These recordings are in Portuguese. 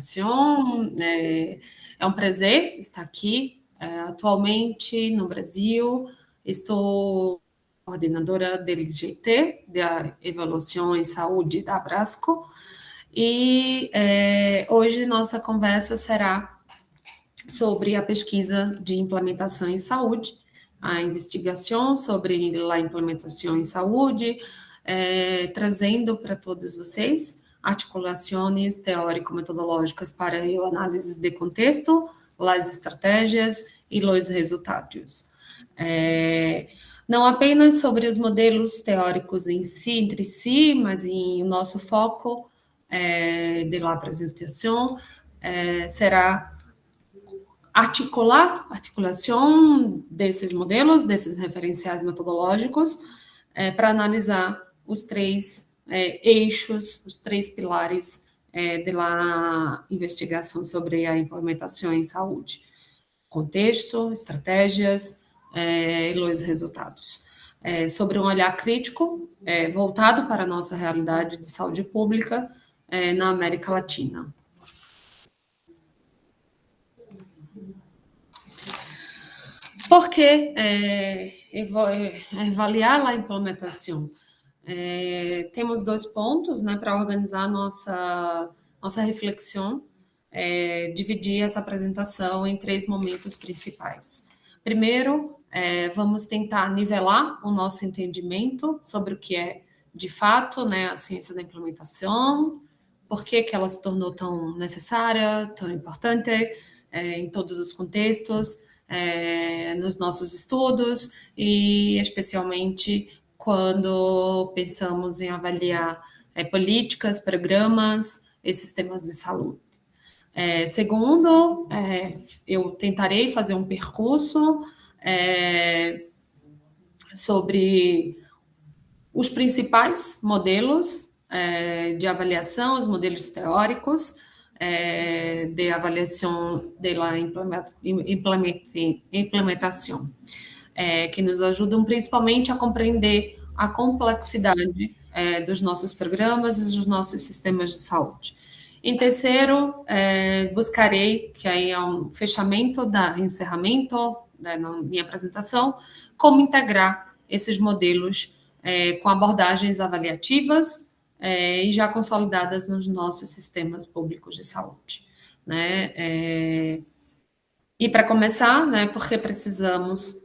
apresentação. É um prazer estar aqui. Atualmente, no Brasil, estou coordenadora do IGT, da Evolução em Saúde da Abrasco, e hoje nossa conversa será sobre a pesquisa de implementação em saúde, a investigação sobre a implementação em saúde, trazendo para todos vocês articulações teórico-metodológicas para a análise de contexto, as estratégias e os resultados. Não apenas sobre os modelos teóricos em si, entre si, mas em nosso foco da apresentação será articulação desses modelos, desses referenciais metodológicos, para analisar os três eixos, os três pilares da investigação sobre a implementação em saúde: contexto, estratégias e os resultados. Sobre um olhar crítico voltado para a nossa realidade de saúde pública na América Latina. Por que avaliar a implementação? Temos 2 pontos para organizar nossa reflexão, dividir essa apresentação em 3 momentos principais. Primeiro, vamos tentar nivelar o nosso entendimento sobre o que é, de fato, a ciência da implementação, por que ela se tornou tão necessária, tão importante em todos os contextos, nos nossos estudos, e especialmente quando pensamos em avaliar políticas, programas e sistemas de saúde. Segundo, eu tentarei fazer um percurso sobre os principais modelos de avaliação, os modelos teóricos de avaliação da implementação, que nos ajudam principalmente a compreender a complexidade dos nossos programas e dos nossos sistemas de saúde. Em terceiro, buscarei, que aí é um encerramento na minha apresentação, como integrar esses modelos com abordagens avaliativas e já consolidadas nos nossos sistemas públicos de saúde. E para começar, por que precisamos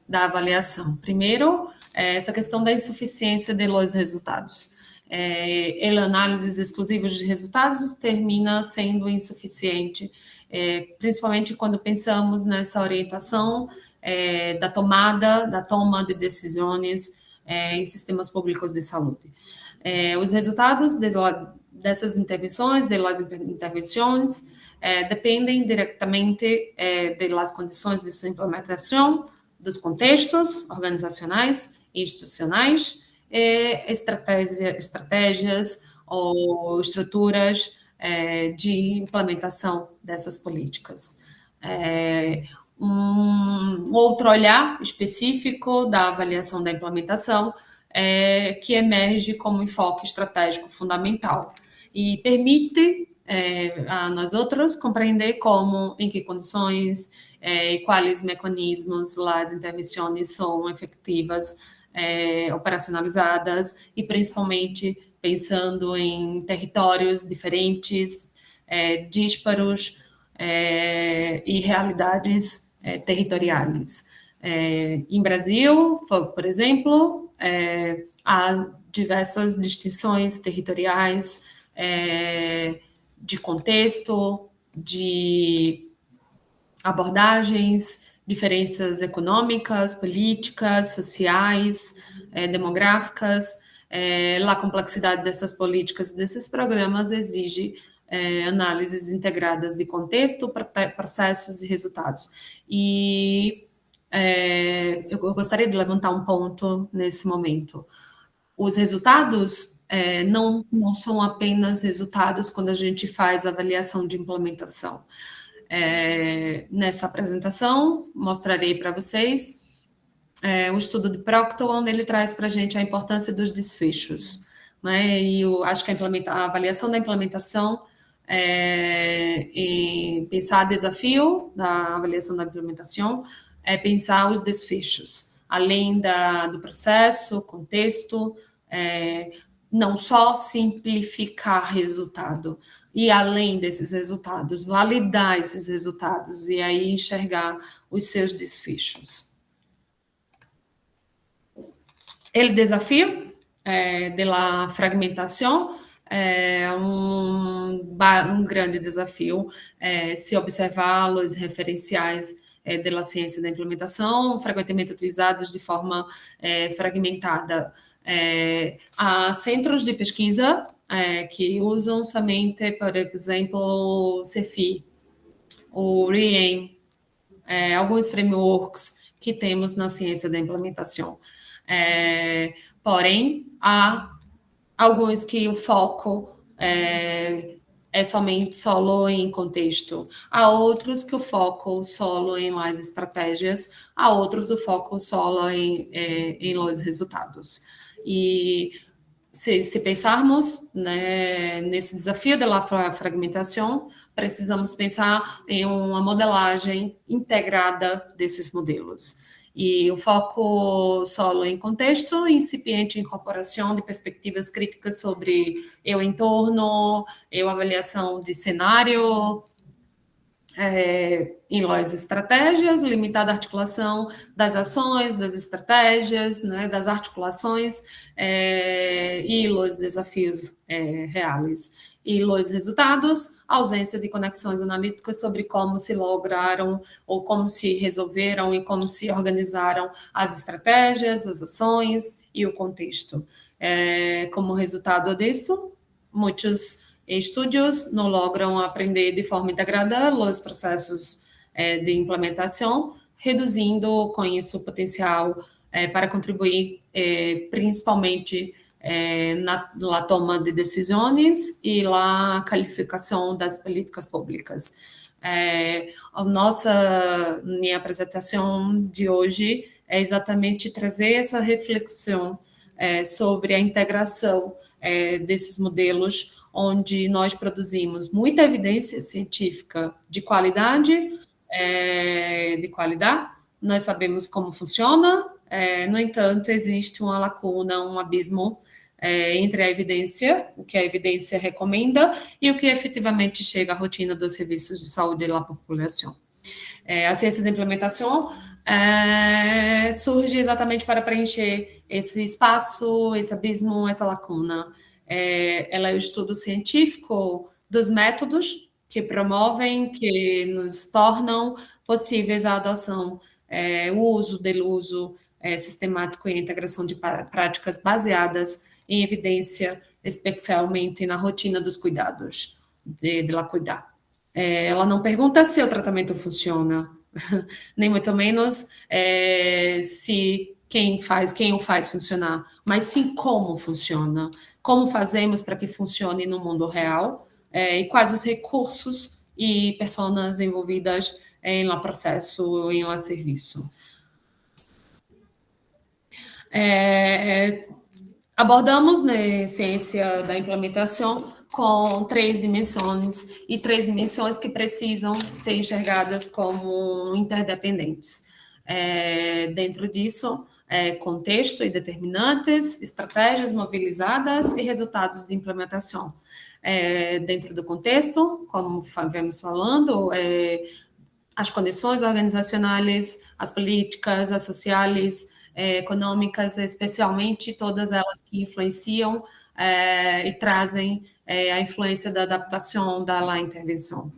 da avaliação? Primeiro, essa questão da insuficiência dos resultados. A análise exclusiva de resultados termina sendo insuficiente, principalmente quando pensamos nessa orientação da toma de decisões em sistemas públicos de saúde. Os resultados dessas intervenções, dependem diretamente das condições de sua implementação, dos contextos organizacionais e institucionais, estratégias ou estruturas de implementação dessas políticas. Um outro olhar específico da avaliação da implementação que emerge como enfoque estratégico fundamental e permite a nós outros compreender como, em que condições e quais mecanismos as intervenções são efetivas, operacionalizadas, e principalmente pensando em territórios diferentes, dísparos e realidades territoriais. Em Brasil, por exemplo, há diversas distinções territoriais de contexto, de abordagens, diferenças econômicas, políticas, sociais, demográficas. A complexidade dessas políticas, desses programas, exige análises integradas de contexto, processos e resultados. E eu gostaria de levantar um ponto nesse momento. Os resultados não são apenas resultados quando a gente faz avaliação de implementação. Nessa apresentação, mostrarei para vocês o estudo de Proctor, onde ele traz para a gente a importância dos desfechos. E eu acho que a avaliação da implementação em pensar desafio da avaliação da implementação, é pensar os desfechos, além do processo, contexto, não só simplificar resultado, e além desses resultados, validar esses resultados e aí enxergar os seus desfechos. O desafio da fragmentação é um grande desafio se observar os referenciais da ciência da implementação, frequentemente utilizados de forma fragmentada. Há centros de pesquisa que usam somente, por exemplo, o CEFI, o REAIM, alguns frameworks que temos na ciência da implementação. Porém, há alguns que o foco é somente solo em contexto, há outros que o foco solo em mais estratégias, há outros o foco solo em os resultados. E se pensarmos nesse desafio da fragmentação, precisamos pensar em uma modelagem integrada desses modelos. E o foco solo em contexto, incipiente incorporação de perspectivas críticas sobre o entorno, a avaliação de cenário, em lojas estratégias, limitada articulação das ações, das estratégias, das articulações e os desafios reais. E os resultados, ausência de conexões analíticas sobre como se lograram ou como se resolveram e como se organizaram as estratégias, as ações e o contexto. Como resultado disso, muitos estúdios não logram aprender de forma integrada os processos de implementação, reduzindo com isso o potencial para contribuir principalmente na toma de decisões e na qualificação das políticas públicas. Minha apresentação de hoje é exatamente trazer essa reflexão sobre a integração desses modelos, onde nós produzimos muita evidência científica de qualidade, nós sabemos como funciona, no entanto, existe uma lacuna, um abismo entre a evidência, o que a evidência recomenda, e o que efetivamente chega à rotina dos serviços de saúde da população. A ciência da implementação surge exatamente para preencher esse espaço, esse abismo, essa lacuna. Ela é o estudo científico dos métodos que promovem, que nos tornam possíveis a adoção, o uso sistemático e a integração de práticas baseadas em evidência, especialmente na rotina dos cuidados, de lá cuidar. Ela não pergunta se o tratamento funciona, nem muito menos se quem o faz funcionar, mas sim como funciona, como fazemos para que funcione no mundo real, e quais os recursos e pessoas envolvidas em um processo, em um serviço. Abordamos ciência da implementação com 3 dimensões, e 3 dimensões que precisam ser enxergadas como interdependentes. Dentro disso, contexto e determinantes, estratégias mobilizadas e resultados de implementação. Dentro do contexto, como vemos falando, as condições organizacionais, as políticas, as sociais, econômicas, especialmente todas elas que influenciam e trazem a influência da adaptação da intervenção.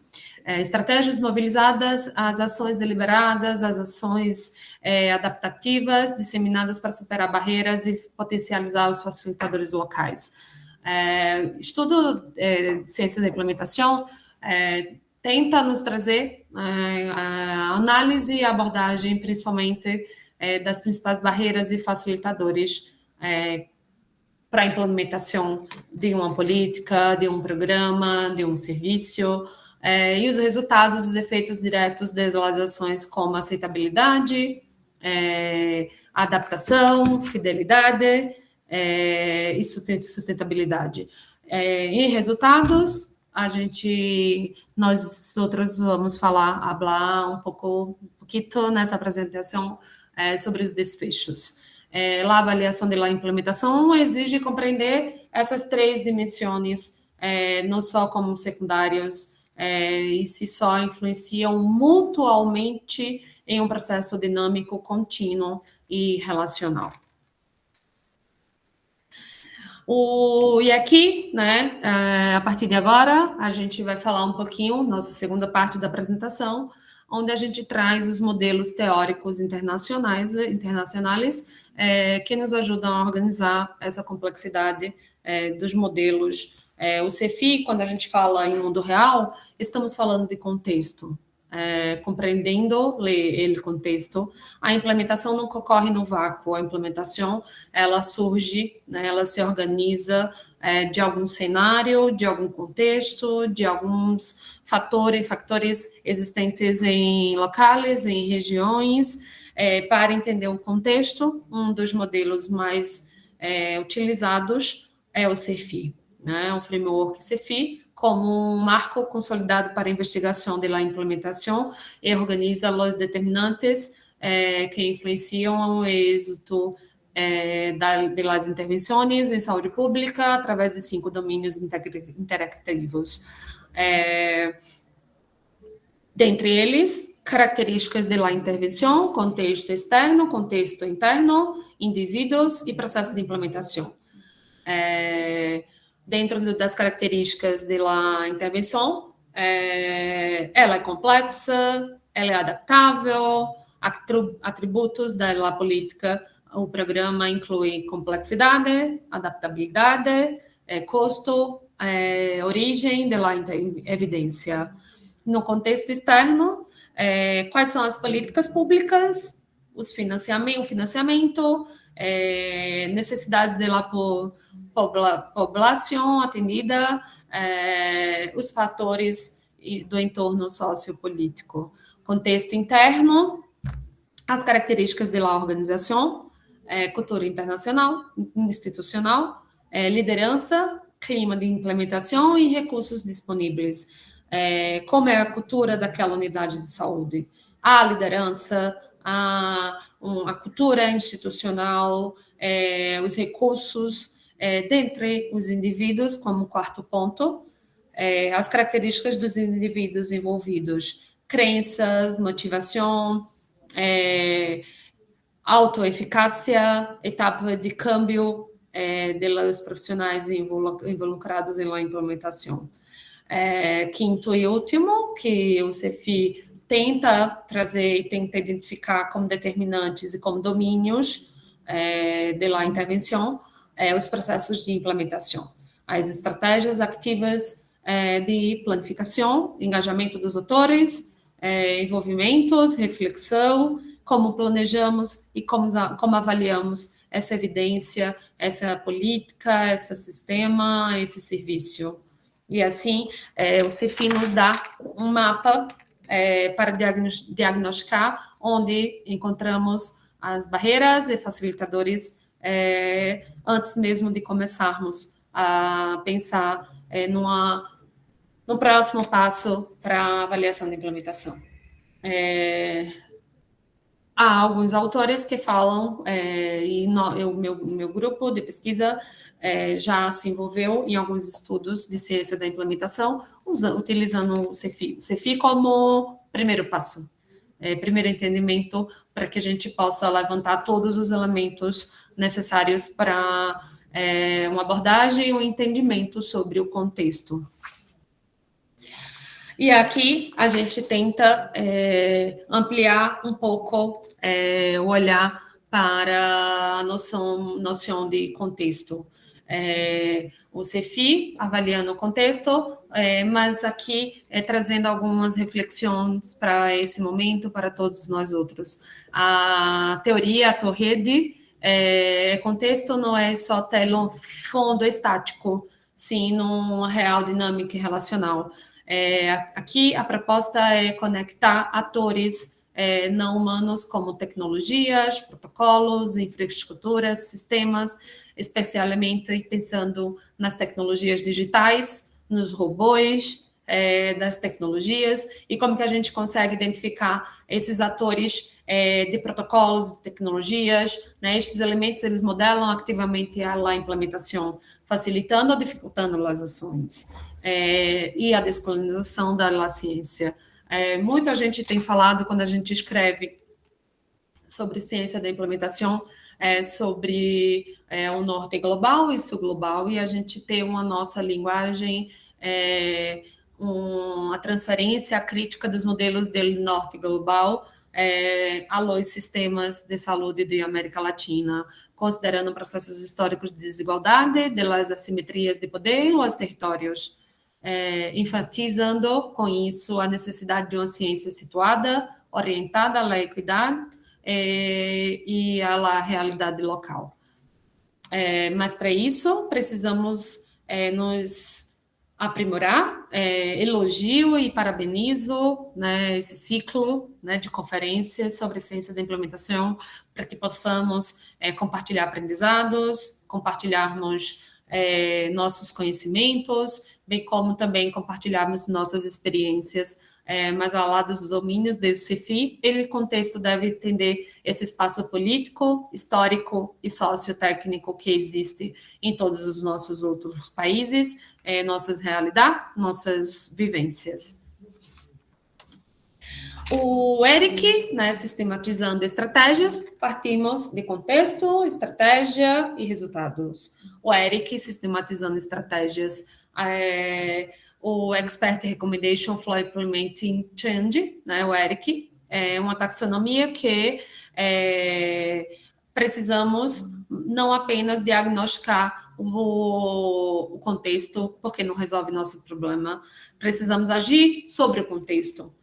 Estratégias mobilizadas, as ações deliberadas, as ações adaptativas, disseminadas para superar barreiras e potencializar os facilitadores locais. Estudo de ciência da implementação tenta nos trazer a análise e abordagem, principalmente das principais barreiras e facilitadores para a implementação de uma política, de um programa, de um serviço, e os resultados, os efeitos diretos das ações, como aceitabilidade, adaptação, fidelidade e sustentabilidade. Em resultados, nós outros vamos falar um pouquinho nessa apresentação sobre os desfechos. A avaliação da implementação exige compreender essas três dimensões, não só como secundários, e se só influenciam mutuamente em um processo dinâmico, contínuo e relacional. E aqui, né, a partir de agora, a gente vai falar um pouquinho, nossa segunda parte da apresentação, onde a gente traz os modelos teóricos internacionais que nos ajudam a organizar essa complexidade dos modelos. O CEFI, quando a gente fala em mundo real, estamos falando de contexto. Compreendendo ele contexto, a implementação nunca ocorre no vácuo, a implementação, ela surge, né, ela se organiza de algum cenário, de algum contexto, de alguns fatores existentes em locais, em regiões, para entender o contexto. Um dos modelos mais utilizados é o CEFI, né, o framework CEFI, como um marco consolidado para a investigação da implementação e organiza os determinantes que influenciam o êxito das intervenções em saúde pública através de 5 domínios interativos. Dentre eles, características da intervenção, contexto externo, contexto interno, indivíduos e processo de implementação. Dentro das características da intervenção, ela é complexa, ela é adaptável, atributos da política, o programa inclui complexidade, adaptabilidade, custo, origem da evidência. No contexto externo, quais são as políticas públicas, o financiamento, necessidades da população atendida, os fatores do entorno sociopolítico. Contexto interno, as características da organização, cultura internacional, institucional, liderança, clima de implementação e recursos disponíveis. Como é a cultura daquela unidade de saúde? A liderança, a cultura institucional, os recursos dentre os indivíduos, como quarto ponto, as características dos indivíduos envolvidos, crenças, motivação, autoeficácia, etapa de câmbio dos profissionais involucrados na implementação. Quinto e último, que o CEFI tenta trazer e tenta identificar como determinantes e como domínios da intervenção, os processos de implementação, as estratégias ativas de planificação, engajamento dos atores, envolvimentos, reflexão, como planejamos e como avaliamos essa evidência, essa política, esse sistema, esse serviço. E assim, o CEFI nos dá um mapa para diagnosticar, onde encontramos as barreiras e facilitadores antes mesmo de começarmos a pensar no próximo passo para a avaliação da implementação. Há alguns autores que falam, e o meu grupo de pesquisa já se envolveu em alguns estudos de ciência da implementação, utilizando o CEFI como primeiro passo, primeiro entendimento, para que a gente possa levantar todos os elementos necessários para uma abordagem e um entendimento sobre o contexto. E aqui a gente tenta ampliar um pouco o olhar para a noção de contexto. O CEFI, avaliando o contexto, mas aqui trazendo algumas reflexões para esse momento, para todos nós outros. A teoria, a torrede, contexto não é só ter um fundo estático, sim, numa real dinâmica e relacional. Aqui a proposta é conectar atores não humanos como tecnologias, protocolos, infraestruturas, sistemas, especialmente pensando nas tecnologias digitais, nos robôs, das tecnologias, e como que a gente consegue identificar esses atores de protocolos, de tecnologias, né? Estes elementos, eles modelam ativamente a implementação, facilitando ou dificultando as ações, e a descolonização da ciência. Muita gente tem falado, quando a gente escreve sobre ciência da implementação, sobre o norte global e sul global, e a gente ter uma nossa linguagem, uma transferência crítica dos modelos do norte global aos sistemas de saúde da América Latina, considerando processos históricos de desigualdade, das assimetrias de poder em os territórios, enfatizando com isso a necessidade de uma ciência situada, orientada à equidade e à realidade local. Mas para isso precisamos nos aprimorar. Elogio e parabenizo, né, esse ciclo, né, de conferências sobre ciência da implementação, para que possamos compartilhar aprendizados, compartilharmos nossos conhecimentos, bem como também compartilharmos nossas experiências, mas ao lado dos domínios do CEFI, o contexto deve entender esse espaço político, histórico e sociotécnico que existe em todos os nossos outros países, nossas realidades, nossas vivências. O ERIC, né, sistematizando estratégias, partimos de contexto, estratégia e resultados. O ERIC, sistematizando estratégias, o Expert Recommendation for Implementing Change, né, o ERIC, é uma taxonomia que precisamos não apenas diagnosticar o contexto, porque não resolve nosso problema, precisamos agir sobre o contexto.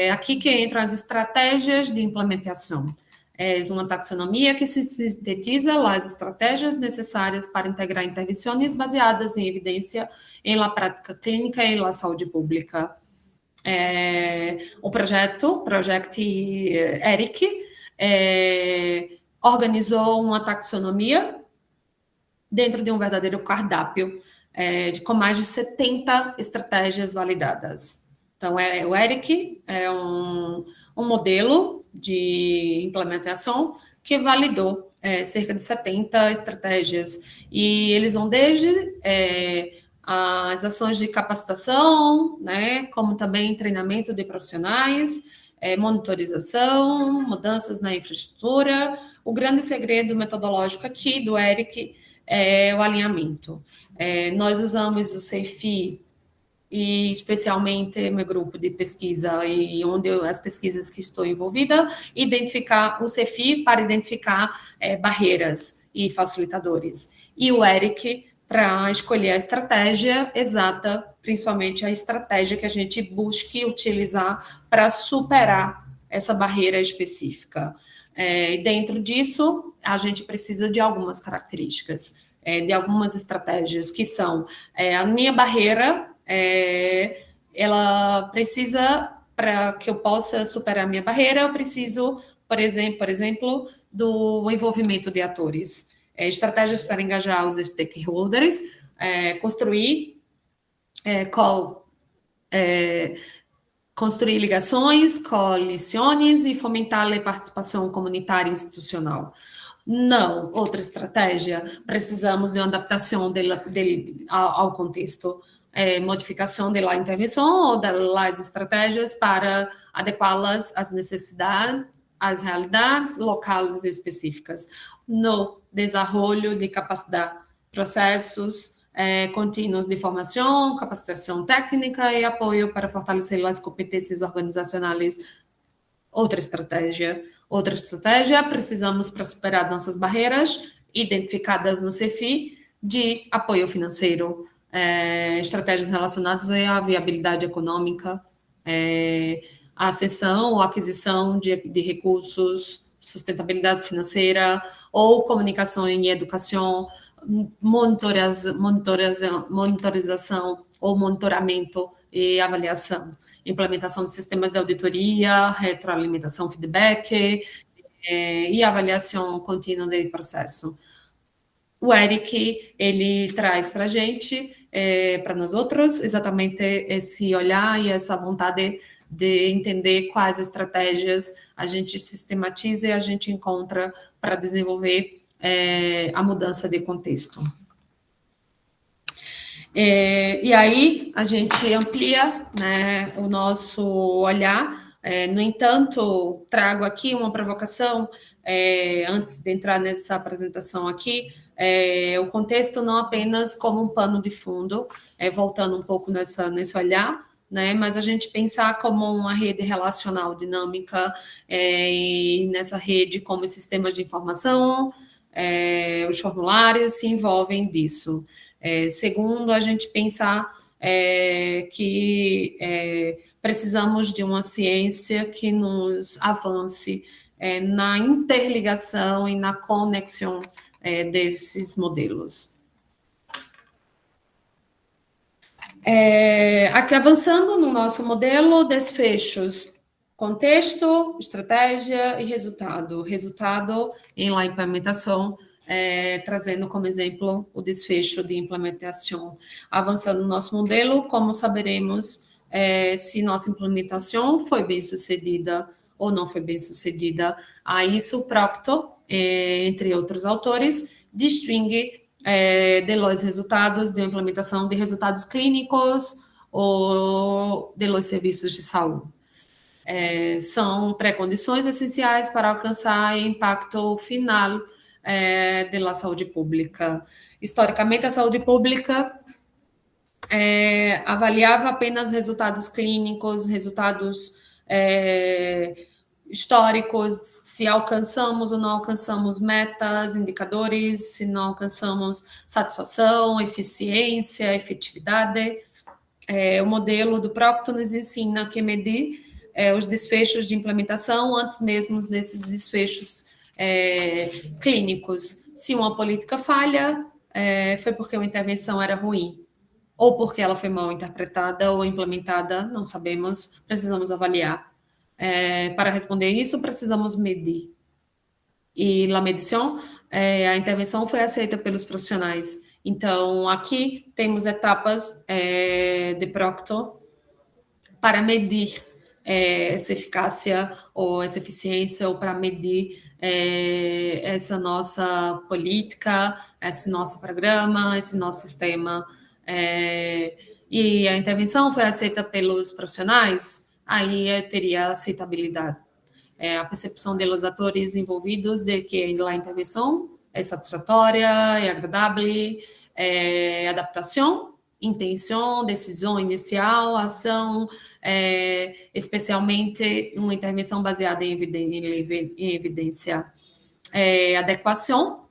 Aqui que entram as estratégias de implementação. É uma taxonomia que sintetiza as estratégias necessárias para integrar intervenções baseadas em evidência em la prática clínica e la saúde pública. O projeto ERIC, organizou uma taxonomia dentro de um verdadeiro cardápio, com mais de 70 estratégias validadas. Então, o ERIC é um modelo de implementação que validou cerca de 70 estratégias. E eles vão desde as ações de capacitação, né, como também treinamento de profissionais, monitorização, mudanças na infraestrutura. O grande segredo metodológico aqui do ERIC é o alinhamento. Nós usamos o CEFI, e especialmente meu grupo de pesquisa e onde as pesquisas que estou envolvida, identificar o CEFI para identificar barreiras e facilitadores. E o ERIC para escolher a estratégia exata, principalmente a estratégia que a gente busque utilizar para superar essa barreira específica. Dentro disso, a gente precisa de algumas características, de algumas estratégias, que são a minha barreira, ela precisa, para que eu possa superar a minha barreira, eu preciso, por exemplo, do envolvimento de atores. Estratégias para engajar os stakeholders, construir ligações, coalições e fomentar a participação comunitária e institucional. Não, outra estratégia, precisamos de uma adaptação ao contexto, modificação da intervenção ou das estratégias para adequá-las às necessidades, às realidades locais específicas. No desenvolvimento de capacidade, processos contínuos de formação, capacitação técnica e apoio para fortalecer as competências organizacionais. Outra estratégia, precisamos, para superar nossas barreiras identificadas no CEFI, de apoio financeiro, estratégias relacionadas à viabilidade econômica, a cessão ou aquisição de recursos, sustentabilidade financeira, ou comunicação e educação, monitorização ou monitoramento e avaliação, implementação de sistemas de auditoria, retroalimentação, feedback e avaliação contínua do processo. o Eric, ele traz para a gente, para nós outros, exatamente esse olhar e essa vontade de entender quais estratégias a gente sistematiza e a gente encontra para desenvolver a mudança de contexto. E aí a gente amplia, né, o nosso olhar. No entanto, trago aqui uma provocação, antes de entrar nessa apresentação aqui, o contexto não apenas como um pano de fundo, voltando um pouco nesse olhar, né, mas a gente pensar como uma rede relacional dinâmica, e nessa rede como sistemas de informação, os formulários se envolvem disso. Segundo, a gente pensar que precisamos de uma ciência que nos avance na interligação e na conexão desses modelos. Aqui avançando no nosso modelo, desfechos, contexto, estratégia e resultado. Resultado em la implementação, trazendo como exemplo o desfecho de implementação. Avançando no nosso modelo, como saberemos se nossa implementação foi bem sucedida ou não foi bem sucedida? A isso, Proctor, entre outros autores, distingue de los resultados de implementação de resultados clínicos ou de los serviços de saúde. São pré-condições essenciais para alcançar o impacto final da saúde pública. Historicamente, a saúde pública avaliava apenas resultados clínicos, resultados históricos, se alcançamos ou não alcançamos metas, indicadores, se não alcançamos satisfação, eficiência, efetividade. O modelo do Proctor nos ensina que medir os desfechos de implementação antes mesmo desses desfechos clínicos. Se uma política falha, foi porque uma intervenção era ruim, ou porque ela foi mal interpretada ou implementada, não sabemos, precisamos avaliar. Para responder isso, precisamos medir. E la medição, a intervenção foi aceita pelos profissionais. Então, aqui temos etapas de Proctor para medir essa eficácia ou essa eficiência, ou para medir essa nossa política, esse nosso programa, esse nosso sistema. E a intervenção foi aceita pelos profissionais, aí teria aceitabilidade. A percepção dos atores envolvidos de que a intervenção é satisfatória, é agradável, adaptação, intenção, decisão inicial, ação, especialmente uma intervenção baseada em evidência, adequação,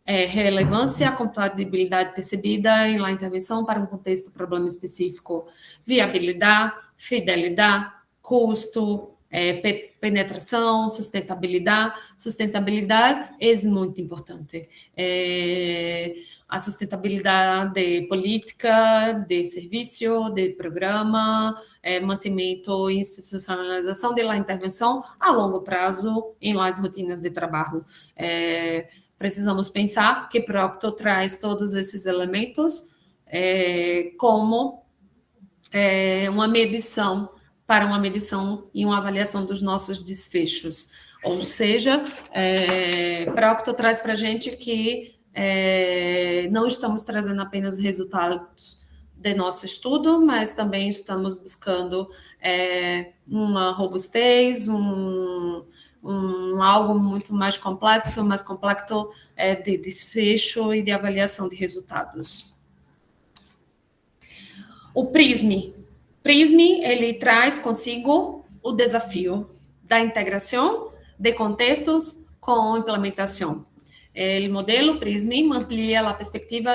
relevância, compatibilidade percebida em la intervenção para um contexto, problema específico, viabilidade, fidelidade, custo, penetração, sustentabilidade. Sustentabilidade é muito importante. A sustentabilidade de política, de serviço, de programa, mantimento e institucionalização da intervenção a longo prazo em las rotinas de trabalho. Precisamos pensar que Proctor traz todos esses elementos como uma medição, para uma medição e uma avaliação dos nossos desfechos. Ou seja, Proctor traz para a gente que não estamos trazendo apenas resultados de nosso estudo, mas também estamos buscando uma robustez, algo muito mais complexo de desfecho e de avaliação de resultados. O PRISM, ele traz consigo o desafio da integração de contextos com implementação. O modelo PRISM amplia a perspectiva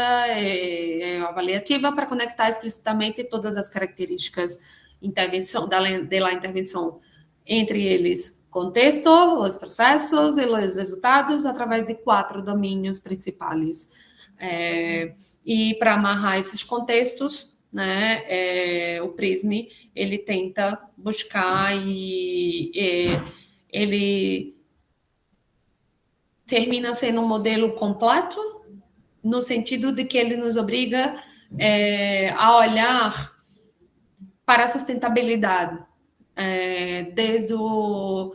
avaliativa para conectar explicitamente todas as características da intervenção, entre eles contexto, os processos e os resultados, através de 4 domínios principais. E para amarrar esses contextos, né, o PRISM, ele tenta buscar e ele termina sendo um modelo completo, no sentido de que ele nos obriga a olhar para a sustentabilidade, desde o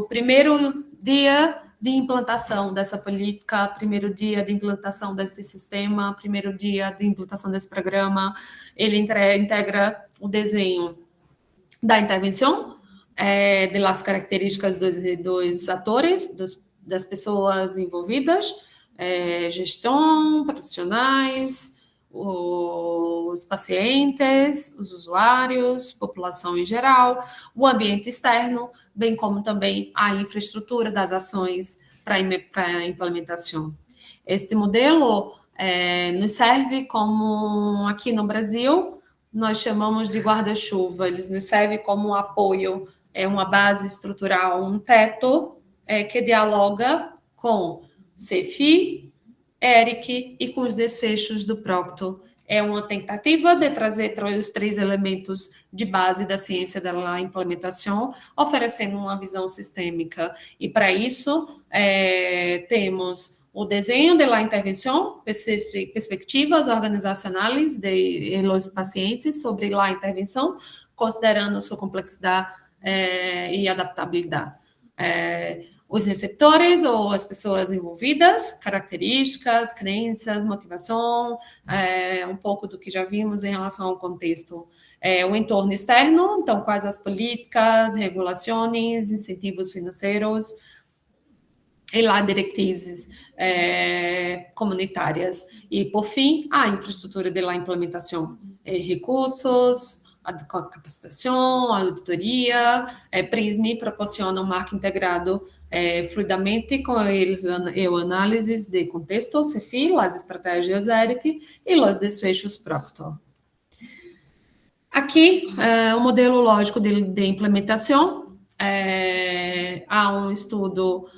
primeiro dia de implantação dessa política, primeiro dia de implantação desse sistema, primeiro dia de implantação desse programa. Ele integra o desenho da intervenção, de las características dos atores, das pessoas envolvidas, gestão, profissionais, os pacientes, os usuários, população em geral, o ambiente externo, bem como também a infraestrutura das ações para a implementação. Este modelo nos serve como, aqui no Brasil, nós chamamos de guarda-chuva, eles nos servem como um apoio, uma base estrutural, um teto que dialoga com CEFI, ERIC e com os desfechos do Procto. É uma tentativa de trazer os 3 elementos de base da ciência da implementação, oferecendo uma visão sistêmica. E para isso, temos o desenho da intervenção, perspectivas organizacionais de los pacientes sobre a intervenção, considerando sua complexidade e adaptabilidade. Os receptores ou as pessoas envolvidas, características, crenças, motivação, um pouco do que já vimos em relação ao contexto. O entorno externo, então, quais as políticas, regulações, incentivos financeiros, e lá diretrizes comunitárias. E, por fim, a infraestrutura da implementação, recursos, a capacitação, a auditoria. PRISM proporciona um marco integrado fluidamente com eles e o análises de contexto, CEFI, as estratégias ERIC e os desfechos Procto. Aqui, o modelo lógico de implementação. Há um estudo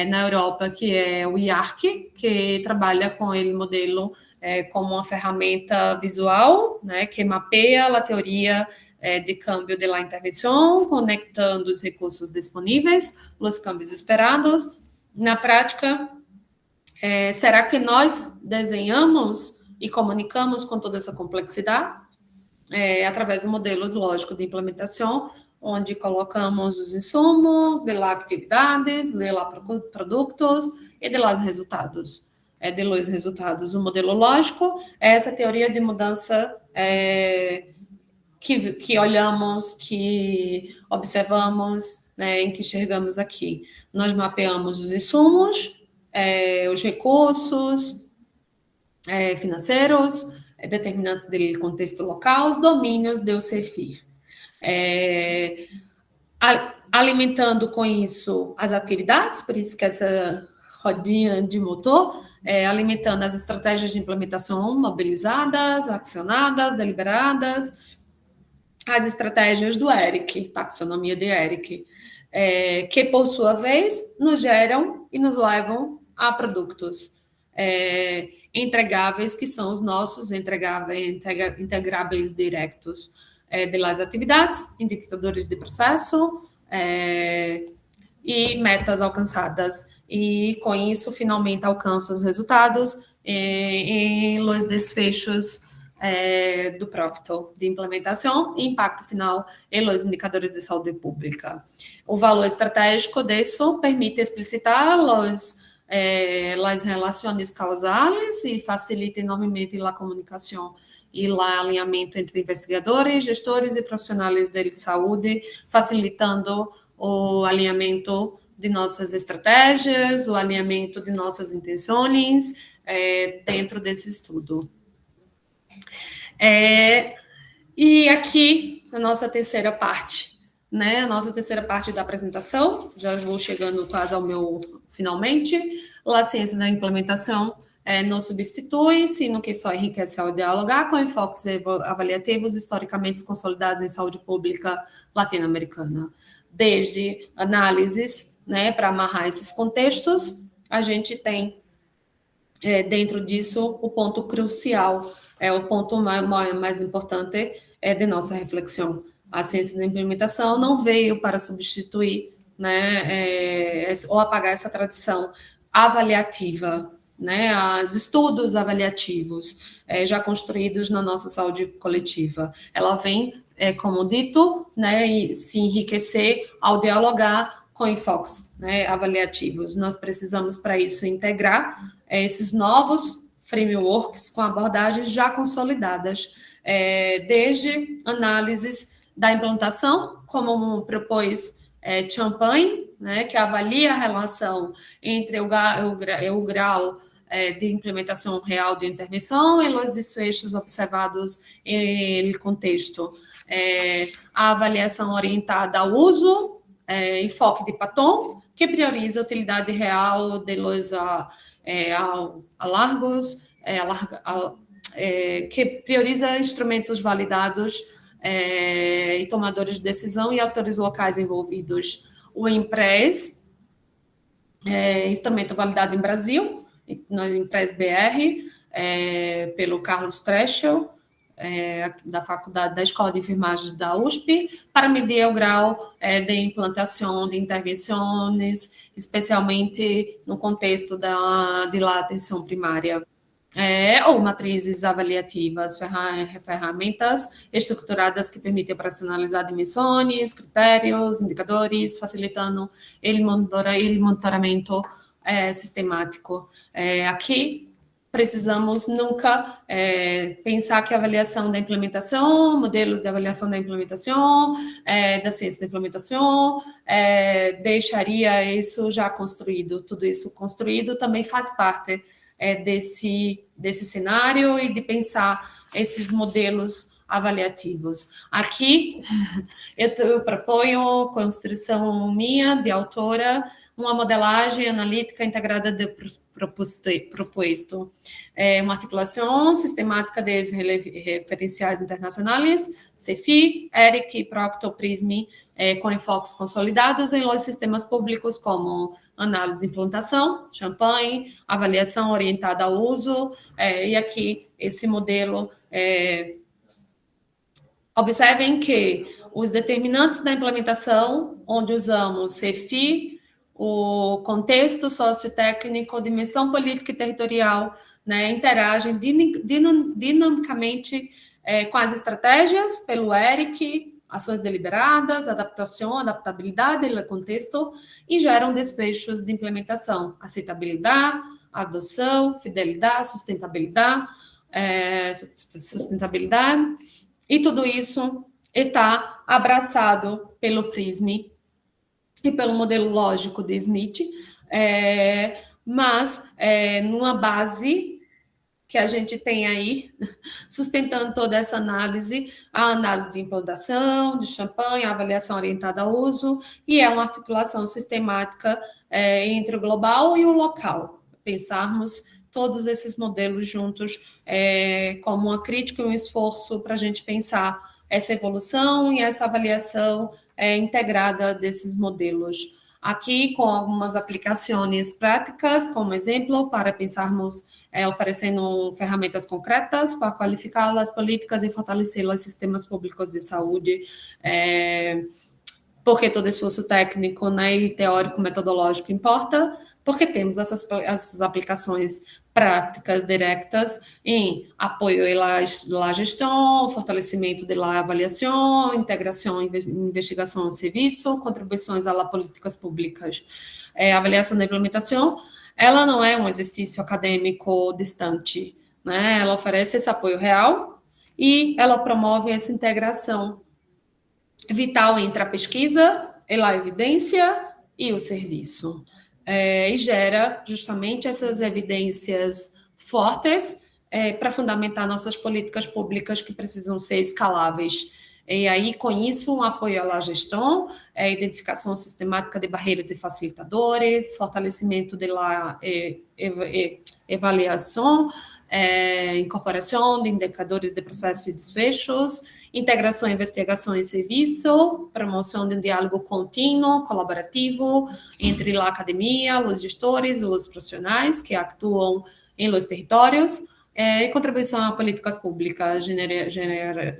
na Europa, que é o IARC, que trabalha com ele modelo como uma ferramenta visual, né, que mapeia a teoria de câmbio de la intervenção, conectando os recursos disponíveis, os câmbios esperados. Na prática, será que nós desenhamos e comunicamos com toda essa complexidade? Através do modelo lógico de implementação, onde colocamos os insumos, de lá atividades, de lá produtos e de lá os resultados. De lá os resultados. O modelo lógico é essa teoria de mudança que olhamos, que observamos, né, em que enxergamos aqui. Nós mapeamos os insumos, os recursos financeiros, determinantes do contexto local, os domínios do CEFIR. Alimentando com isso as atividades, por isso que essa rodinha de motor, alimentando as estratégias de implementação mobilizadas, acionadas, deliberadas, as estratégias do ERIC, taxonomia de ERIC, que, por sua vez, nos geram e nos levam a produtos entregáveis, que são os nossos integráveis diretos de las atividades, indicadores de processo e metas alcançadas. E, com isso, finalmente alcança os resultados em los desfechos do Procto de implementação e impacto final em los indicadores de saúde pública. O valor estratégico disso permite explicitar as relações causais e facilita enormemente a comunicação e o alinhamento entre investigadores, gestores e profissionais de saúde, facilitando o alinhamento de nossas estratégias, o alinhamento de nossas intenções dentro desse estudo. E aqui, a nossa terceira parte, né? A nossa terceira parte da apresentação, já vou chegando quase ao meu finalmente. A ciência da implementação não substitui, sino que só enriquece ao dialogar com enfoques avaliativos historicamente consolidados em saúde pública latino-americana. Desde análises, né, para amarrar esses contextos, a gente tem dentro disso o ponto crucial, o ponto mais importante de nossa reflexão. A ciência da implementação não veio para substituir, né, ou apagar essa tradição avaliativa né, os estudos avaliativos já construídos na nossa saúde coletiva. Ela vem, como dito, né, se enriquecer ao dialogar com enfoques, né, avaliativos. Nós precisamos, para isso, integrar esses novos frameworks com abordagens já consolidadas, desde análises da implantação, como propôs Champagne, né, que avalia a relação entre o grau de implementação real de intervenção e os desfechos observados em contexto. A avaliação orientada ao uso, enfoque de Patton, que prioriza a utilidade real de los alargos, que prioriza instrumentos validados e tomadores de decisão e atores locais envolvidos. O IMPRES, instrumento validado em Brasil, no IMPRES BR, pelo Carlos Treschel, da faculdade da Escola de Enfermagem da USP, para medir o grau de implantação de intervenções, especialmente no contexto de lá atenção primária. Ou matrizes avaliativas, ferramentas estruturadas que permitem operacionalizar dimensões, critérios, indicadores, facilitando o monitoramento sistemático. Aqui, precisamos nunca pensar que a avaliação da implementação, modelos de avaliação da implementação, da ciência da implementação, deixaria isso já construído. Tudo isso construído também faz parte desse cenário e de pensar esses modelos avaliativos. Aqui, eu proponho construção minha, de autora, uma modelagem analítica integrada de proposto. Uma articulação sistemática de referenciais internacionais, CEFI, ERIC, Proctor, PRISM, com enfoques consolidados em los sistemas públicos como análise de implantação, Champagne, avaliação orientada ao uso, e aqui esse modelo. Observem que os determinantes da implementação, onde usamos CEFI, o contexto sociotécnico, dimensão política e territorial, né, interagem dinamicamente com as estratégias, pelo ERIC, ações deliberadas, adaptação, adaptabilidade no contexto, e geram despechos de implementação, aceitabilidade, adoção, fidelidade, sustentabilidade, e tudo isso está abraçado pelo PRISM e pelo modelo lógico de Smith, mas numa base que a gente tem aí, sustentando toda essa análise, a análise de implantação, de Champagne, a avaliação orientada ao uso, e uma articulação sistemática entre o global e o local. Pensarmos todos esses modelos juntos como uma crítica e um esforço para a gente pensar essa evolução e essa avaliação integrada desses modelos. Aqui, com algumas aplicações práticas, como exemplo, para pensarmos oferecendo ferramentas concretas para qualificar as políticas e fortalecer os sistemas públicos de saúde, porque todo esforço técnico, né, e teórico metodológico importa, porque temos essas aplicações práticas diretas em apoio à gestão, fortalecimento da avaliação, integração, investigação de serviço, contribuições às políticas públicas. A avaliação da implementação, ela não é um exercício acadêmico distante, né? Ela oferece esse apoio real e ela promove essa integração vital entre a pesquisa, a evidência e o serviço. E gera justamente essas evidências fortes para fundamentar nossas políticas públicas que precisam ser escaláveis. E aí, com isso, um apoio à gestão, identificação sistemática de barreiras e facilitadores, fortalecimento da avaliação, incorporação de indicadores de processos e desfechos, integração, investigação e serviço, promoção de um diálogo contínuo, colaborativo, entre a academia, os gestores e os profissionais que atuam em los territórios, e contribuição a políticas públicas,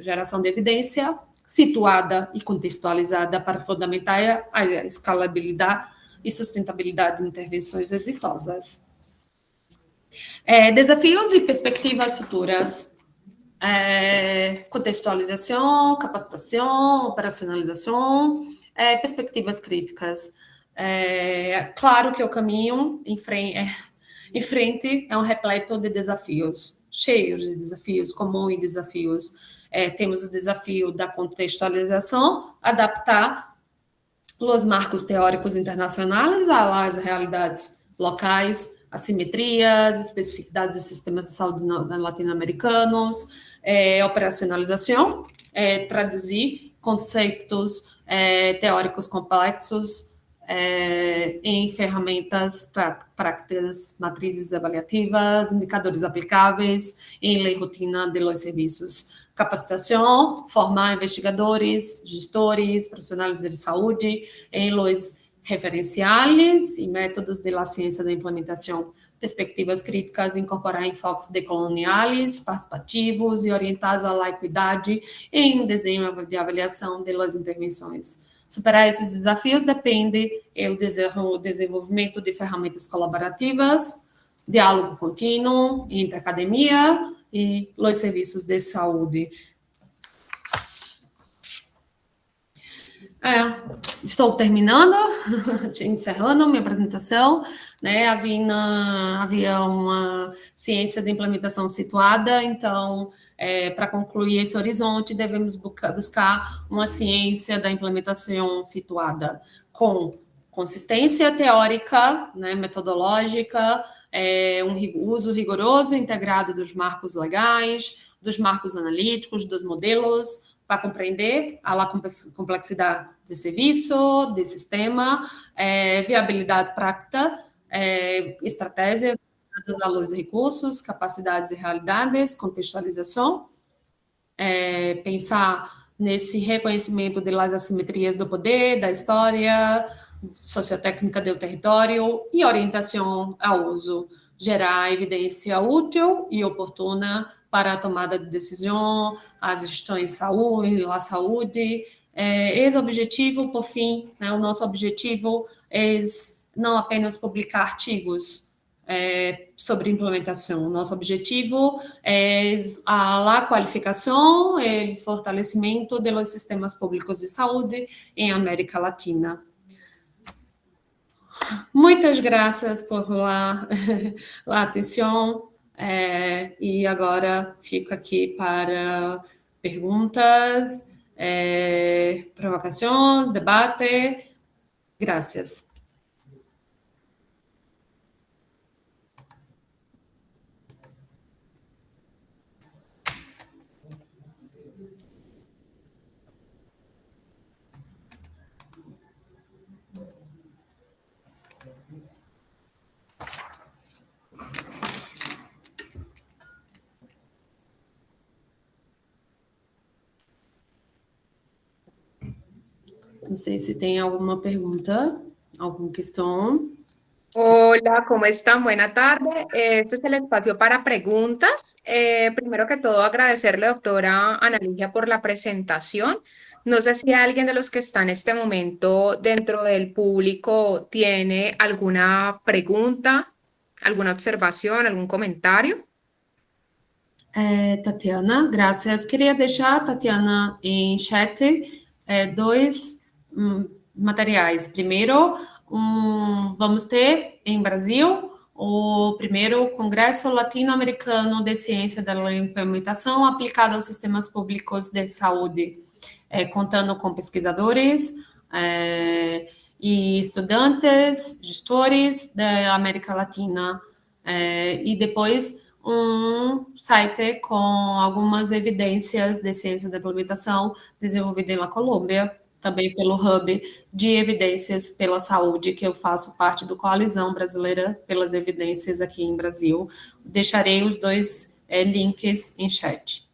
geração de evidência situada e contextualizada para fundamentar a escalabilidade e sustentabilidade de intervenções exitosas. Desafios e perspectivas futuras. Contextualização, capacitação, operacionalização, perspectivas críticas. Claro que o caminho em frente é um repleto de desafios, cheios de desafios, comuns e desafios. Temos o desafio da contextualização, adaptar os marcos teóricos internacionais às realidades locais, assimetrias, especificidades dos sistemas de saúde latino-americanos, operacionalização, traduzir conceitos teóricos complexos em ferramentas práticas, matrizes avaliativas, indicadores aplicáveis em lei rotina de los serviços. Capacitação, formar investigadores, gestores, profissionais de saúde em los referenciais e métodos de la ciência da implementação, perspectivas críticas, incorporar enfoques decoloniais, participativos e orientados à equidade em um desenho de avaliação das intervenções. Superar esses desafios depende do desenvolvimento de ferramentas colaborativas, diálogo contínuo entre a academia e os serviços de saúde. Estou terminando, encerrando minha apresentação, né? Havia uma ciência de implementação situada, então, para concluir esse horizonte, devemos buscar uma ciência da implementação situada com consistência teórica, né, metodológica, uso rigoroso e integrado dos marcos legais, dos marcos analíticos, dos modelos, para compreender a complexidade de serviço, de sistema, viabilidade prática, estratégias aos recursos, capacidades e realidades, contextualização, pensar nesse reconhecimento das assimetrias do poder, da história, sociotécnica do território e orientação ao uso, gerar evidência útil e oportuna para a tomada de decisão, as gestões de saúde, a saúde. Esse objetivo, por fim, né, o nosso objetivo é não apenas publicar artigos sobre implementação. Nosso objetivo é a qualificação e fortalecimento dos sistemas públicos de saúde em América Latina. Muitas graças por la atenção e agora fico aqui para perguntas, provocações, debate. Graças. Não sei se tem alguma pergunta, alguma questão. Hola, ¿cómo están? Buena tarde. Este es el espacio para preguntas. Primero que todo, agradecerle, doctora Ana Ligia, por la presentación. No sé si alguien de los que está en este momento dentro del público tiene alguna pregunta, alguna observación, algún comentario. Tatiana, graças. Queria deixar, Tatiana, em chat dois materiais. Primeiro, vamos ter em Brasil o primeiro Congresso Latino-Americano de Ciência da Implementação aplicada aos sistemas públicos de saúde, contando com pesquisadores e estudantes, gestores da América Latina, e depois site com algumas evidências de ciência da implementação desenvolvida na Colômbia, também pelo Hub de Evidências pela Saúde, que eu faço parte do Coalizão Brasileira pelas Evidências aqui em Brasil. Deixarei os dois links em chat.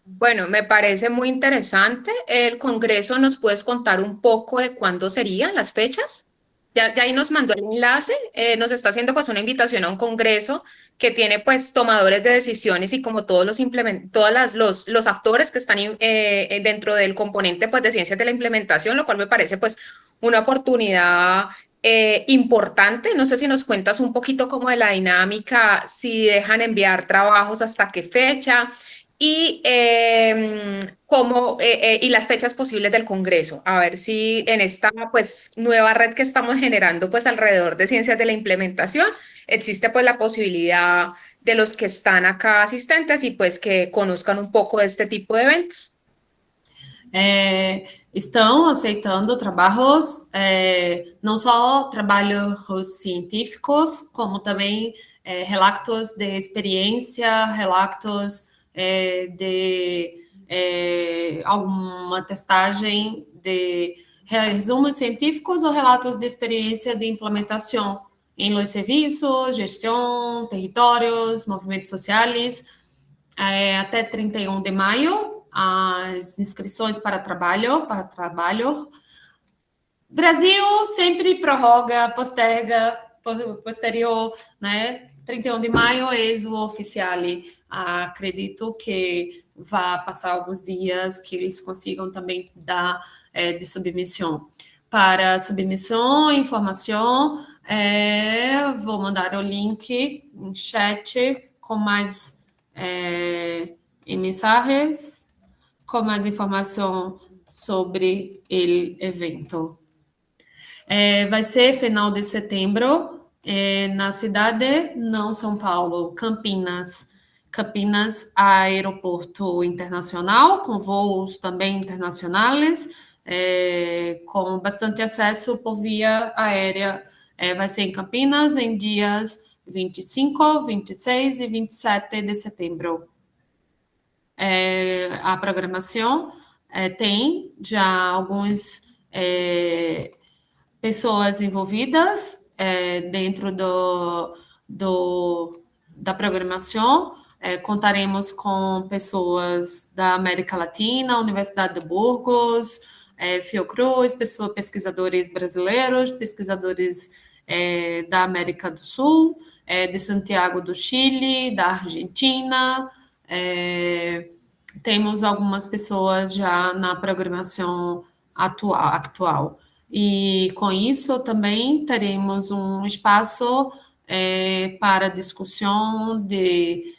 Bueno, me parece muy interesante. El Congreso, ¿nos puedes contar un poco de cuándo serían las fechas? Ya ahí nos mandó el enlace, nos está haciendo pues una invitación a un congreso que tiene pues tomadores de decisiones y como todos los actores que están dentro del componente pues de ciencias de la implementación, lo cual me parece pues una oportunidad importante. No sé si nos cuentas un poquito como de la dinámica, si dejan enviar trabajos hasta qué fecha y y las fechas posibles del Congreso. A ver si en esta pues nueva red que estamos generando pues alrededor de ciencias de la implementación existe pues la posibilidad de los que están acá asistentes y pues que conozcan un poco de este tipo de eventos. Estão aceitando trabalhos, não só trabalhos científicos, como também relatos de experiência, relatos de alguma testagem de resumos científicos ou relatos de experiência de implementação em los serviços, gestão, territórios, movimentos sociais, até 31 de maio, as inscrições para trabalho. Brasil sempre prorroga, posterga, posterior, né? 31 de maio é o oficial. Acredito que vai passar alguns dias que eles consigam também dar de submissão. Para submissão, informação, vou mandar o link em chat com mais em mensagens, com mais informação sobre o evento. Vai ser final de setembro, na cidade, não São Paulo, Campinas. Campinas, aeroporto internacional, com voos também internacionais, com bastante acesso por via aérea. Vai ser em Campinas, em dias 25, 26 e 27 de setembro. A programação tem já algumas pessoas envolvidas dentro da programação. Contaremos com pessoas da América Latina, Universidade de Burgos, Fiocruz, pesquisadores brasileiros, pesquisadores da América do Sul, de Santiago do Chile, da Argentina. Temos algumas pessoas já na programação atual. E com isso também teremos um espaço para discussão de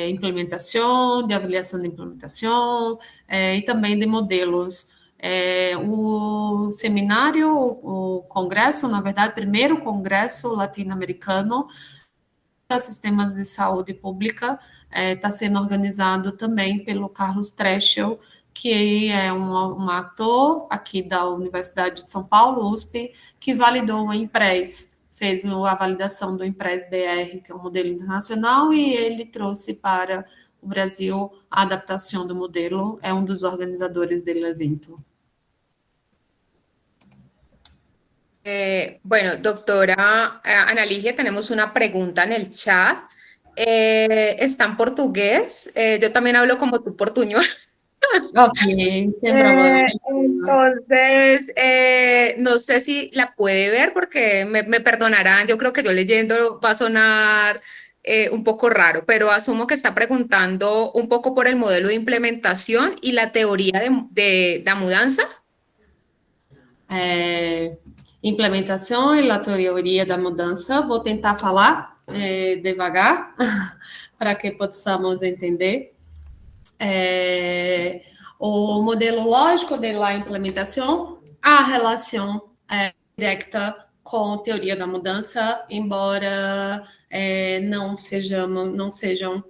implementação, de avaliação de implementação e também de modelos. O seminário, o congresso, na verdade, primeiro congresso latino-americano de sistemas de saúde pública, está sendo organizado também pelo Carlos Treschel, que é um ator aqui da Universidade de São Paulo, USP, que validou o IMPRES, fez a validação do IMPRES-BR, que é um modelo internacional, e ele trouxe para o Brasil a adaptação do modelo, é um dos organizadores do evento. Bueno, doctora Ana Ligia, tenemos una pregunta en el chat. Está en portugués. Yo también hablo como tú portuñol. Ok, sem problema. Entonces, no sé si la puede ver porque me perdonarán. Yo creo que yo leyendo va a sonar un poco raro, pero asumo que está preguntando un poco por el modelo de implementación y la teoría de la mudanza. Implementação e a teoria da mudança. Vou tentar falar devagar para que possamos entender. O modelo lógico da implementação, a relação direta com a teoria da mudança, embora não sejam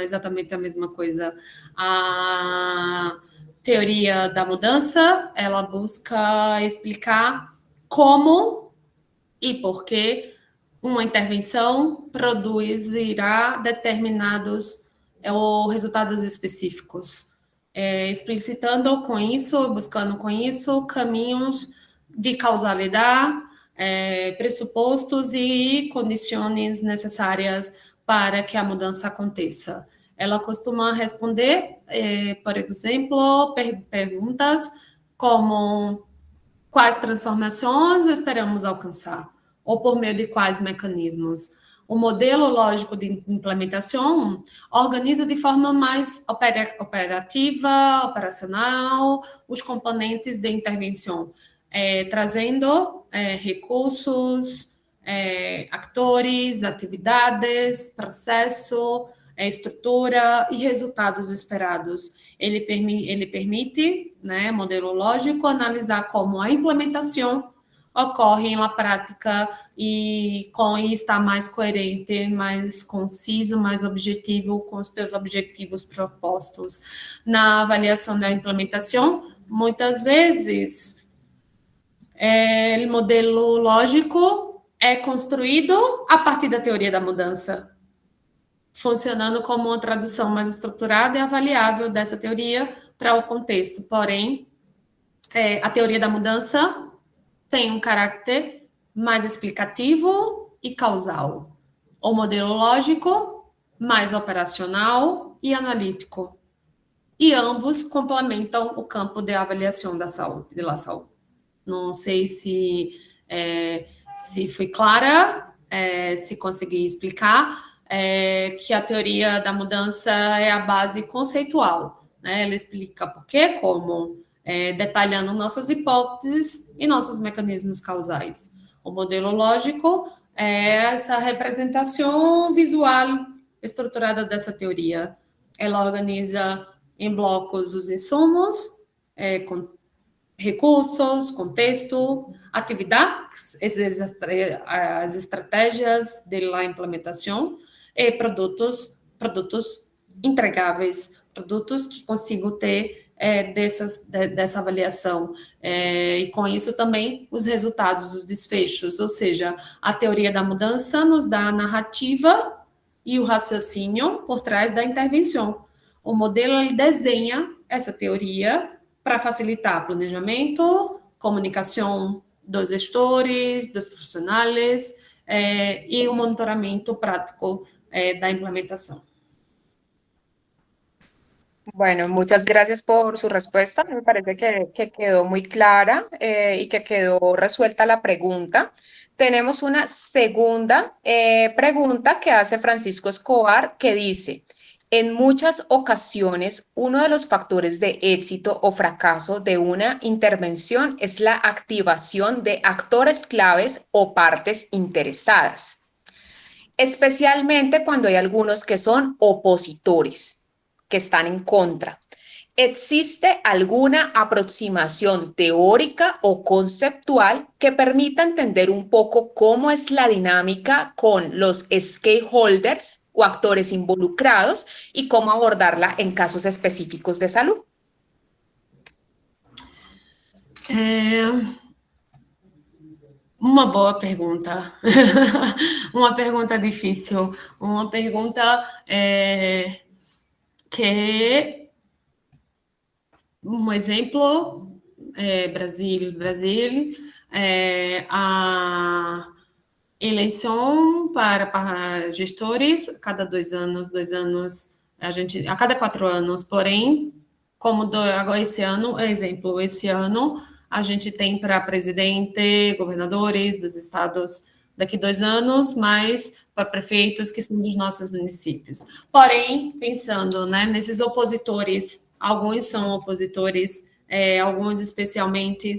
exatamente a mesma coisa. A teoria da mudança, ela busca explicar como e por que uma intervenção produzirá determinados resultados específicos, explicitando com isso, buscando com isso caminhos de causalidade, pressupostos e condições necessárias para que a mudança aconteça. Ela costuma responder, por exemplo, perguntas como: quais transformações esperamos alcançar? Ou por meio de quais mecanismos? O modelo lógico de implementação organiza de forma mais operativa, operacional, os componentes de intervenção. trazendo recursos, atores, atividades, processo, estrutura e resultados esperados. Ele permite, né, modelo lógico, analisar como a implementação ocorre na prática e está mais coerente, mais conciso, mais objetivo com os teus objetivos propostos. Na avaliação da implementação, muitas vezes, o modelo lógico é construído a partir da teoria da mudança, funcionando como uma tradução mais estruturada e avaliável dessa teoria para o contexto. Porém, a teoria da mudança tem um caráter mais explicativo e causal. O modelo lógico, mais operacional e analítico. E ambos complementam o campo de avaliação da saúde. Não sei se fui clara, se consegui explicar, que a teoria da mudança é a base conceitual, né? Ela explica por quê, como, detalhando nossas hipóteses e nossos mecanismos causais. O modelo lógico é essa representação visual estruturada dessa teoria. Ela organiza em blocos os insumos, com recursos, contexto, atividades, as estratégias da implementação e produtos entregáveis, produtos que consigam ter dessa avaliação. E com isso também os resultados, os desfechos, ou seja, a teoria da mudança nos dá a narrativa e o raciocínio por trás da intervenção. O modelo ele desenha essa teoria para facilitar planejamento, comunicação dos gestores, dos profissionais e o monitoramento prático da implementação. Bueno, muchas gracias por su respuesta. Me parece que quedó muy clara y que quedó resuelta la pregunta. Tenemos una segunda pregunta que hace Francisco Escobar, que dice: en muchas ocasiones, uno de los factores de éxito o fracaso de una intervención es la activación de actores claves o partes interesadas, especialmente cuando hay algunos que son opositores, que están en contra. ¿Existe alguna aproximación teórica o conceptual que permita entender un poco cómo es la dinámica con los stakeholders o actores involucrados y cómo abordarla en casos específicos de salud? Uma boa pergunta. Uma pergunta difícil. Uma pergunta que... Um exemplo, Brasil, a eleição para gestores a cada 2 anos, a cada 4 anos, porém, como esse ano, esse ano, a gente tem para presidente, governadores dos estados daqui 2 anos, mais para prefeitos que são dos nossos municípios. Porém, pensando, né, nesses opositores, alguns são opositores, alguns especialmente,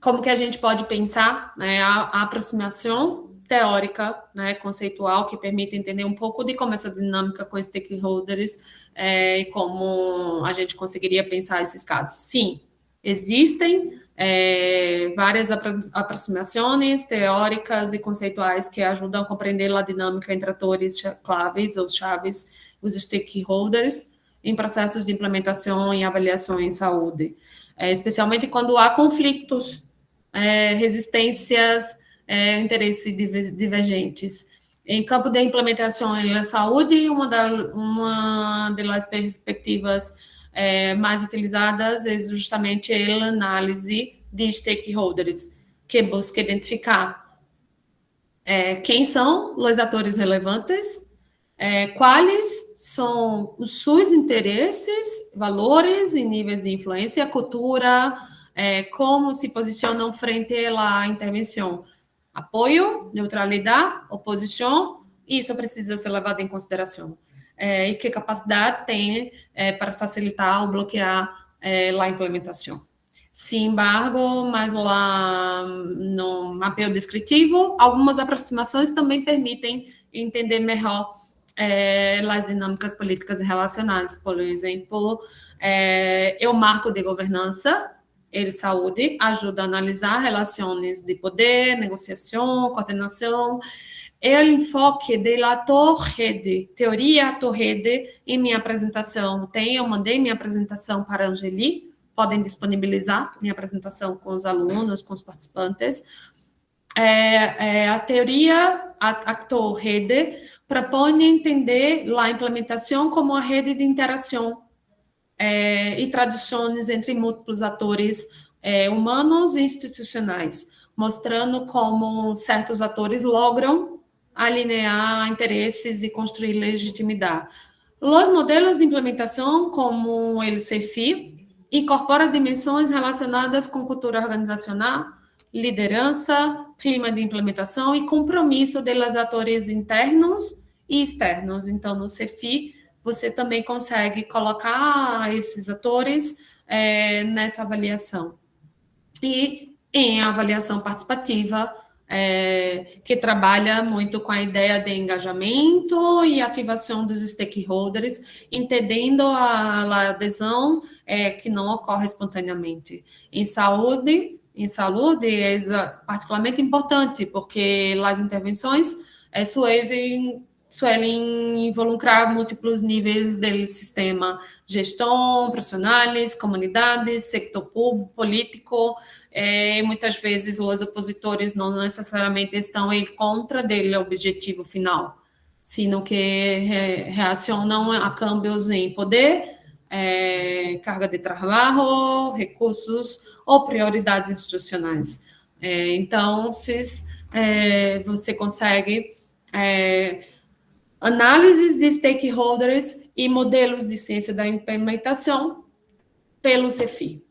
como que a gente pode pensar, né, a aproximação teórica, né, conceitual, que permite entender um pouco de como essa dinâmica com stakeholders e como a gente conseguiria pensar esses casos. Sim, existem várias aproximações teóricas e conceituais que ajudam a compreender a dinâmica entre atores claves ou chaves, os stakeholders, em processos de implementação e avaliação em saúde, especialmente quando há conflitos, resistências, interesses divergentes. Em campo de implementação em saúde, uma das perspectivas mais utilizadas é justamente a análise de stakeholders, que busca identificar quem são os atores relevantes, quais são os seus interesses, valores e níveis de influência, cultura, como se posicionam frente à intervenção. Apoio, neutralidade, oposição, isso precisa ser levado em consideração. E que capacidade tem para facilitar ou bloquear a implementação. Sin embargo, mas lá no mapeio descritivo, algumas aproximações também permitem entender melhor as dinâmicas políticas relacionadas. Por exemplo, o marco de governança e de saúde ajuda a analisar relações de poder, negociação, coordenação, e o enfoque da torre, teoria torre, em minha apresentação. Eu mandei minha apresentação para a Angeli, podem disponibilizar minha apresentação com os alunos, com os participantes. A teoria, a torre, propõe entender a implementação como a rede de interação e traduções entre múltiplos atores humanos e institucionais, mostrando como certos atores logram alinear interesses e construir legitimidade. Os modelos de implementação, como o CEFI, incorporam dimensões relacionadas com cultura organizacional, liderança, clima de implementação e compromisso dos atores internos e externos. Então, no CEFI, você também consegue colocar esses atores nessa avaliação. E em avaliação participativa, que trabalha muito com a ideia de engajamento e ativação dos stakeholders, entendendo a adesão que não ocorre espontaneamente. Em saúde é particularmente importante, porque as intervenções suelen involucrar múltiplos níveis do sistema, gestão, profissionais, comunidades, sector público, político. Muitas vezes os opositores não necessariamente estão em contra do objetivo final, sino que reacionam a câmbios em poder, carga de trabalho, recursos ou prioridades institucionais. Então, você consegue análises de stakeholders e modelos de ciência da implementação pelo CEFI.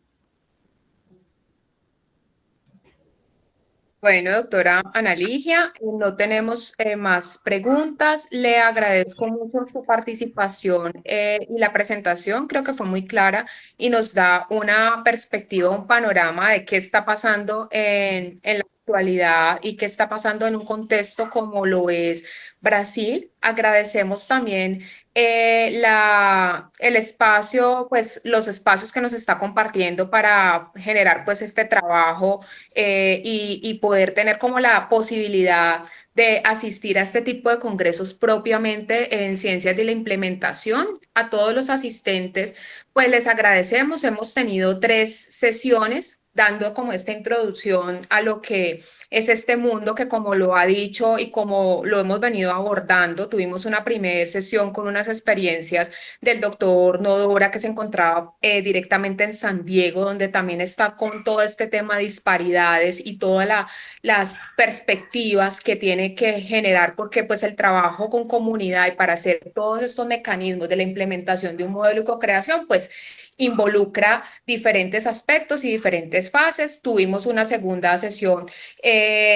Bueno, doctora Ana Ligia, no tenemos más preguntas. Le agradezco mucho su participación y la presentación. Creo que fue muy clara y nos da una perspectiva, un panorama de qué está pasando en la actualidad y qué está pasando en un contexto como lo es Brasil. Agradecemos también el espacio, pues los espacios que nos está compartiendo para generar pues este trabajo y poder tener como la posibilidad de asistir a este tipo de congresos propiamente en ciencias de la implementación. A todos los asistentes, pues les agradecemos. Hemos tenido 3 sesiones dando como esta introducción a lo que es este mundo que, como lo ha dicho y como lo hemos venido abordando, tuvimos una primera sesión con unas experiencias del doctor Nodora, que se encontraba directamente en San Diego, donde también está con todo este tema de disparidades y todas las perspectivas que tiene que generar, porque pues el trabajo con comunidad y para hacer todos estos mecanismos de la implementación de un modelo de co-creación, pues involucra diferentes aspectos y diferentes fases. Tuvimos una segunda sesión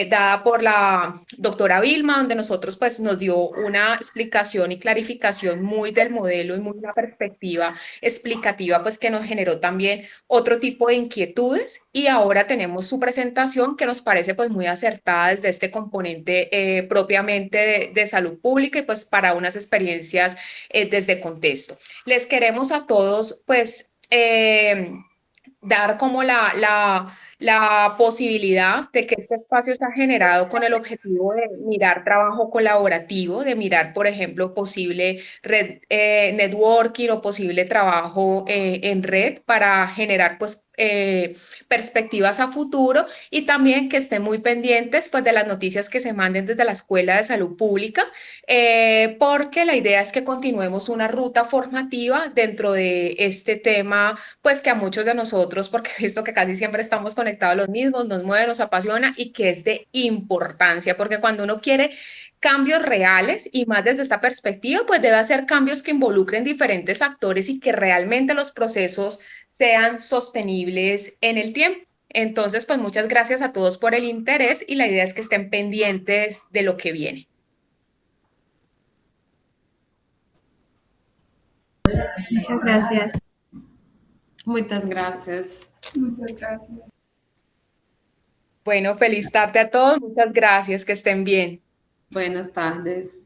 dada por la doctora Vilma, donde nosotros pues nos dio una explicación y clarificación muy del modelo y muy una perspectiva explicativa pues que nos generó también otro tipo de inquietudes, y ahora tenemos su presentación que nos parece pues muy acertada desde este componente propiamente de salud pública y pues para unas experiencias desde contexto. Les queremos a todos pues dar como la posibilidad de que este espacio está generado con el objetivo de mirar trabajo colaborativo, de mirar, por ejemplo, posible red, networking o posible trabajo en red para generar pues perspectivas a futuro, y también que estén muy pendientes pues de las noticias que se manden desde la Escuela de Salud Pública, porque la idea es que continuemos una ruta formativa dentro de este tema pues que a muchos de nosotros, porque he visto que casi siempre estamos conectados a los mismos, nos mueve, nos apasiona y que es de importancia, porque cuando uno quiere cambios reales y más desde esta perspectiva, pues debe hacer cambios que involucren diferentes actores y que realmente los procesos sean sostenibles en el tiempo. Entonces, pues muchas gracias a todos por el interés y la idea es que estén pendientes de lo que viene. Muchas gracias. Muitas graças. Muchas gracias. Bueno, feliz tarde a todos. Muchas gracias. Que estén bien. Buenas tardes.